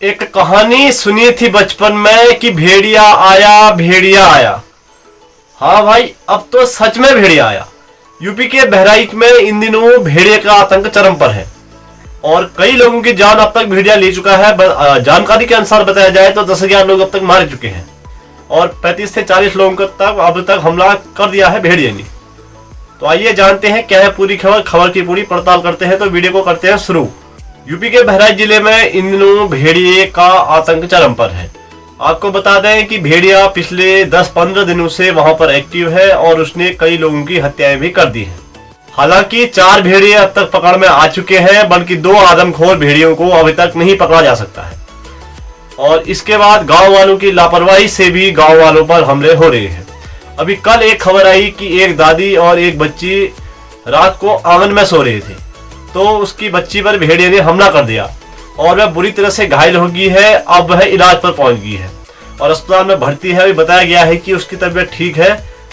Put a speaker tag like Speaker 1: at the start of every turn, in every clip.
Speaker 1: एक कहानी सुनी थी बचपन में कि भेड़िया आया भेड़िया आया। हाँ भाई, अब तो सच में भेड़िया आया। यूपी के बहराइच में इन दिनों भेड़िए का आतंक चरम पर है और कई लोगों की जान अब तक भेड़िया ले चुका है। जानकारी के अनुसार बताया जाए तो 10-11 लोग अब तक मार चुके हैं और 35 से 40 लोगों तक अब तक हमला कर दिया है भेड़िए ने। तो आइए जानते हैं क्या है पूरी खबर की पूरी पड़ताल करते हैं। तो वीडियो को करते हैं शुरू। यूपी के बहराइच जिले में इन दिनों भेड़िए का आतंक चरम पर है। आपको बता दें कि भेड़िया पिछले 10-15 दिनों से वहां पर एक्टिव है और उसने कई लोगों की हत्याएं भी कर दी हैं। हालांकि 4 भेड़िए अब तक पकड़ में आ चुके हैं, बल्कि 2 आदमखोर भेड़ियों को अभी तक नहीं पकड़ा जा सकता है। और इसके बाद गांव वालों की लापरवाही से भी गांव वालों पर हमले हो रहे हैं। अभी कल एक खबर आई कि एक दादी और एक बच्ची रात को आंगन में सो रहे थे, तो उसकी बच्ची पर भेड़िए ने हमला कर दिया और वह बुरी तरह से घायल हो गई है। अब वह इलाज पर पहुंच गई है और अस्पताल में भर्ती है। अभी बताया गया है कि उसकी तबीयत ठीक है,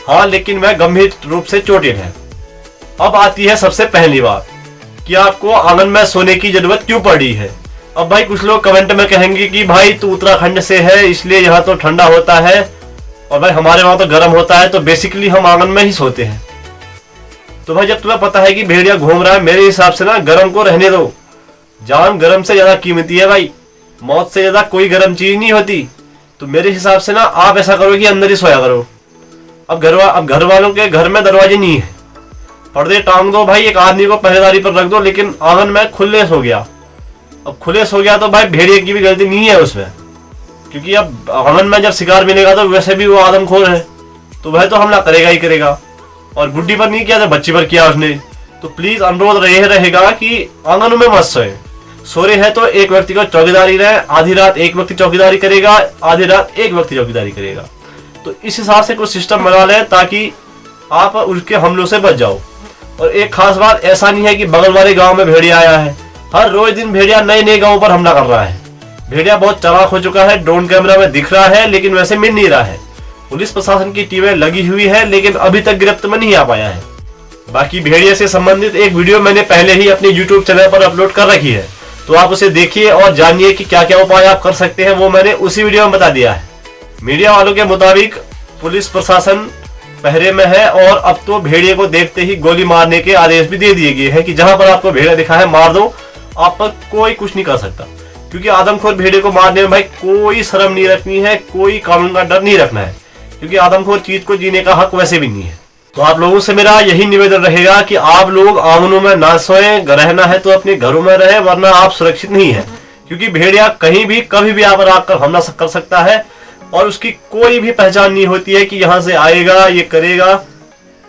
Speaker 1: हाँ, लेकिन वह गंभीर रूप से चोटिल है। अब आती है सबसे पहली बात कि आपको आंगन में सोने की जरूरत क्यों पड़ी है। अब भाई कुछ लोग कमेंट में कहेंगे कि भाई तू उत्तराखंड से है इसलिए यहाँ तो ठंडा होता है और भाई हमारे वहां तो गर्म होता है, तो बेसिकली हम आंगन में ही सोते हैं। तो भाई जब तुम्हें पता है कि भेड़िया घूम रहा है, मेरे हिसाब से ना गर्म को रहने दो। जान गर्म से ज्यादा कीमती है भाई, मौत से ज्यादा कोई गर्म चीज नहीं होती। तो मेरे हिसाब से ना आप ऐसा करो कि अंदर ही सोया करो। अब घर वालों के घर में दरवाजे नहीं है, पर्दे टांग दो भाई, एक आदमी को पहरेदारी पर रख दो, लेकिन आंगन में खुले सो गया। अब खुले सो गया तो भाई भेड़िए की भी गलती नहीं है उसमें, क्योंकि अब आंगन में जब शिकार मिलेगा तो वैसे भी वो आदमखोर है, तो वह तो हमला करेगा ही करेगा। और बुड्ढी पर नहीं किया तो बच्ची पर किया उसने। तो प्लीज अनुरोध रहेगा कि आंगन में मत सोए। सो रहे हैं तो एक व्यक्ति को चौकीदारी रहे, आधी रात एक व्यक्ति चौकीदारी करेगा, आधी रात एक व्यक्ति चौकीदारी करेगा। तो इस हिसाब से कुछ सिस्टम बना लें ताकि आप उसके हमलों से बच जाओ। और एक खास बात, ऐसा नहीं है कि बगल वाले गांव में भेड़िया आया है। हर रोज दिन भेड़िया नए नए गांवों पर हमला कर रहा है। भेड़िया बहुत चालाक हो चुका है, ड्रोन कैमरा में दिख रहा है लेकिन वैसे मिल नहीं रहा है। पुलिस प्रशासन की टीमें लगी हुई है लेकिन अभी तक गिरफ्त में नहीं आ पाया है। बाकी भेड़िए से संबंधित एक वीडियो मैंने पहले ही अपने YouTube चैनल पर अपलोड कर रखी है, तो आप उसे देखिए और जानिए कि क्या क्या उपाय आप कर सकते हैं। वो मैंने उसी वीडियो में बता दिया है। मीडिया वालों के मुताबिक पुलिस प्रशासन पहरे में है और अब तो भेड़िए को देखते ही गोली मारने के आदेश भी दे दिए गए हैं कि जहां पर आपको भेड़िया दिखा है मार दो, आप पर कोई कुछ नहीं कर सकता। क्योंकि आदमखोर भेड़िए को मारने में भाई कोई शर्म नहीं रखनी है, कोई कानून का डर नहीं रखना है, क्योंकि आदमखोर चीज को जीने का हक वैसे भी नहीं है। तो आप लोगों से मेरा यही निवेदन रहेगा कि आप लोग आंगनों में ना सोएं, रहना है तो अपने घरों में रहे, वरना आप सुरक्षित नहीं है। क्योंकि भेड़िया कहीं भी कभी भी आप पर आकर हमला कर सकता है और उसकी कोई भी पहचान नहीं होती है कि यहाँ से आएगा ये करेगा।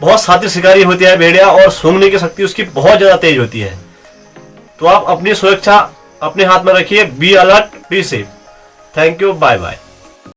Speaker 1: बहुत शातिर शिकारी होती है भेड़िया और सूंघने की शक्ति उसकी बहुत ज्यादा तेज होती है। तो आप अपनी सुरक्षा अपने हाथ में रखिए। Be alert, be safe. Thank you, bye bye.